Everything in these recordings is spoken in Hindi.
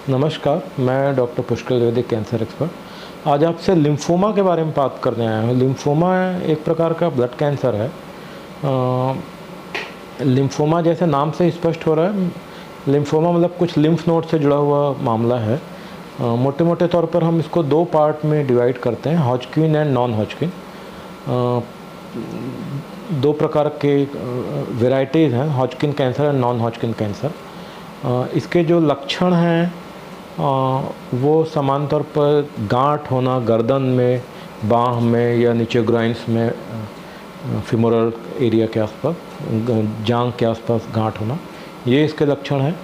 नमस्कार, मैं doctor Pushkar Dwivedi, cancer expert. आज आपसे लिम्फोमा के बारे में बात करने आया हूँ। लिम्फोमा एक प्रकार का ब्लड कैंसर है। लिम्फोमा जैसे नाम से स्पष्ट हो रहा है, लिम्फोमा मतलब कुछ लिम्फ नोड से जुड़ा हुआ मामला है। मोटे मोटे तौर पर हम इसको दो पार्ट में डिवाइड करते हैं, हॉजकिन एंड नॉन हॉजकिन। दो प्रकार के वेराइटीज़ हैं, Hodgkin cancer and non Hodgkin cancer. इसके जो लक्षण हैं वो सामान्य तौर पर गांठ होना गर्दन में, बाह में या नीचे ग्राइंस में, फिमोरल एरिया के आसपास, जांघ के आसपास गांठ होना, ये इसके लक्षण हैं।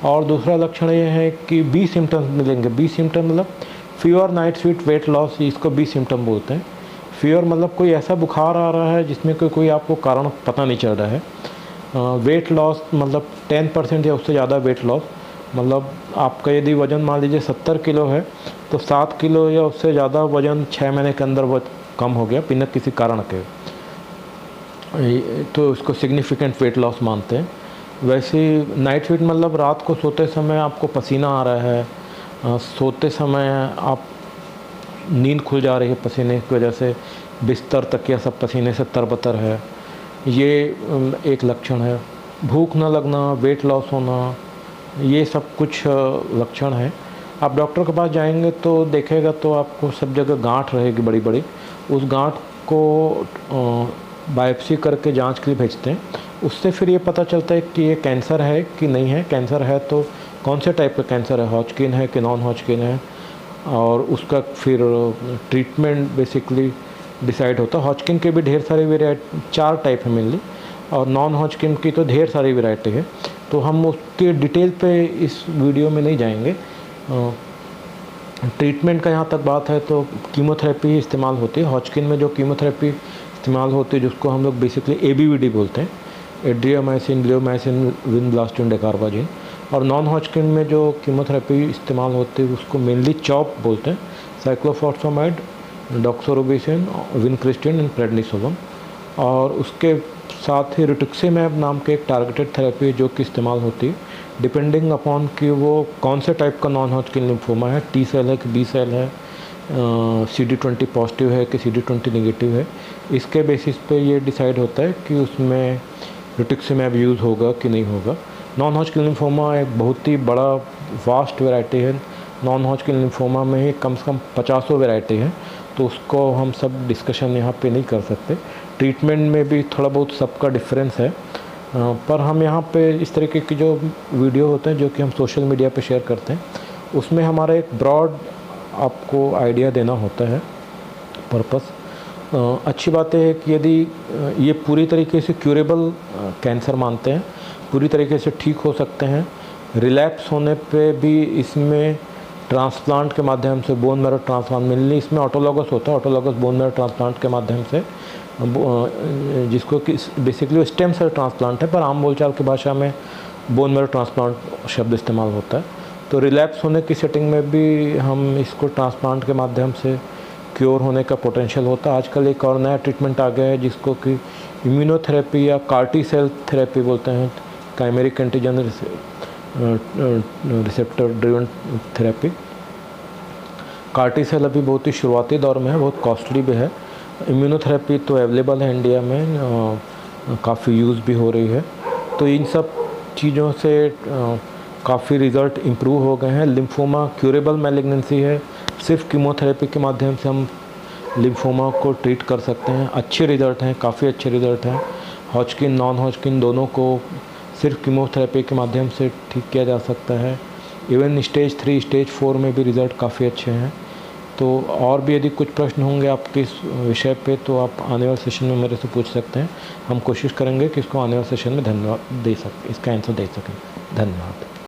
और दूसरा लक्षण ये है कि बी सिम्टम्स मिलेंगे। बी सिम्टम मतलब fever, night sweet, weight loss, इसको बी सिम्टम बोलते हैं। फीवर मतलब कोई ऐसा बुखार आ रहा है जिसमें कोई आपको कारण पता नहीं चल रहा है। वेट लॉस मतलब 10% या उससे ज़्यादा वेट लॉस, मतलब आपका यदि वज़न मान लीजिए 70 किलो है तो 7 किलो या उससे ज़्यादा वज़न 6 महीने के अंदर वो कम हो गया बिना किसी कारण के, तो इसको सिग्निफिकेंट वेट लॉस मानते हैं। वैसे नाइट स्वीट मतलब रात को सोते समय आपको पसीना आ रहा है, सोते समय आप नींद खुल जा रही है पसीने की वजह से, बिस्तर तकिया सब पसीने से तरबतर है, ये एक लक्षण है। भूख न लगना, वेट लॉस होना, ये सब कुछ लक्षण हैं। आप डॉक्टर के पास जाएंगे तो देखेगा तो आपको सब जगह गांठ रहेगी बड़ी बड़ी। उस गांठ को बायोप्सी करके जांच के लिए भेजते हैं। उससे फिर ये पता चलता है कि ये कैंसर है कि नहीं है। कैंसर है तो कौन से टाइप का कैंसर है, हॉजकिन है कि नॉन हॉजकिन है, और उसका फिर ट्रीटमेंट बेसिकली डिसाइड होता है। हॉजकिन के भी ढेर सारी वेराइटी, 4 टाइप है मेनली, और नॉन हॉजकिन की तो ढेर सारी वेराइटी है। तो हम उसके डिटेल पे इस वीडियो में नहीं जाएंगे। ट्रीटमेंट का यहाँ तक बात है तो कीमोथेरेपी इस्तेमाल होती है। हॉजकिन में जो कीमोथेरेपी इस्तेमाल होती है जिसको हम लोग बेसिकली ABVD बोलते हैं, एड्रियामाइसिन, ग्लियोमाइसिन, विनब्लास्टिन, डेकार्बाजिन। और नॉन हॉजकिन में जो कीमोथेरेपी इस्तेमाल होती है उसको मेनली चॉप बोलते हैं, साइक्लोफॉस्फेमाइड, डॉक्सोरोबिसिन, विनक्रिस्टिन एंड प्रेडनिसोलोन। और उसके साथ ही रिटुक्सिमैब नाम के एक टारगेटेड थेरेपी जो कि इस्तेमाल होती है डिपेंडिंग अपॉन कि वो कौन से टाइप का नॉन हॉजकिन लिम्फोमा है, T सेल है कि B सेल है, CD20 पॉजिटिव है कि CD20 नेगेटिव है। इसके बेसिस पे ये डिसाइड होता है कि उसमें रिटुक्सिमैब यूज़ होगा कि नहीं होगा। नॉन हॉजकिन लिम्फोमा एक बहुत ही बड़ा वास्ट वैरायटी है। नॉन हॉजकिन लिम्फोमा में ही कम से कम 50 वैरायटी है, तो उसको हम सब डिस्कशन यहाँ पे नहीं कर सकते। ट्रीटमेंट में भी थोड़ा बहुत सबका डिफरेंस है, पर हम यहाँ पे इस तरीके की जो वीडियो होते हैं जो कि हम सोशल मीडिया पे शेयर करते हैं, उसमें हमारा एक ब्रॉड आपको आइडिया देना होता है पर्पस। अच्छी बात है कि यदि ये पूरी तरीके से क्यूरेबल कैंसर मानते हैं, पूरी तरीके से ठीक हो सकते हैं। रिलैप्स होने पे भी इसमें ट्रांसप्लांट के माध्यम से, बोन मैरो ट्रांसप्लांट, मिलनी इसमें ऑटोलॉगस होता है, ऑटोलॉगस बोन मैरो ट्रांसप्लांट के माध्यम से, जिसको कि बेसिकली स्टेम सेल ट्रांसप्लांट है, पर आम बोलचाल की भाषा में बोन मैरो ट्रांसप्लांट शब्द इस्तेमाल होता है। तो रिलैप्स होने की सेटिंग में भी हम इसको ट्रांसप्लांट के माध्यम से क्योर होने का पोटेंशियल होता है। आजकल एक और नया ट्रीटमेंट आ गया है जिसको कि इम्यूनोथेरेपी या कार्टी सेल थेरेपी बोलते हैं, chimeric antigen receptor driven therapy. CAR T cell अभी बहुत ही शुरुआती दौर में है, बहुत कॉस्टली भी है। इम्यूनोथेरेपी तो अवेलेबल है इंडिया में, काफ़ी यूज़ भी हो रही है। तो इन सब चीज़ों से काफ़ी रिज़ल्ट इम्प्रूव हो गए हैं। लिम्फोमा क्यूरेबल मैलिग्नेंसी है, सिर्फ कीमोथेरेपी के माध्यम से हम लिम्फोमा को ट्रीट कर सकते हैं। अच्छे रिज़ल्ट हैं, काफ़ी अच्छे रिज़ल्ट हैं। हॉजकिन, नॉन हॉजकिन दोनों को सिर्फ कीमोथेरेपी के माध्यम से ठीक किया जा सकता है। इवन स्टेज 3, स्टेज 4 में भी रिज़ल्ट काफ़ी अच्छे हैं। तो और भी यदि कुछ प्रश्न होंगे आपके इस विषय पे तो आप आने वाले सेशन में मेरे से पूछ सकते हैं। हम कोशिश करेंगे कि इसको आने वाले सेशन में इसका आंसर दे सकें। धन्यवाद।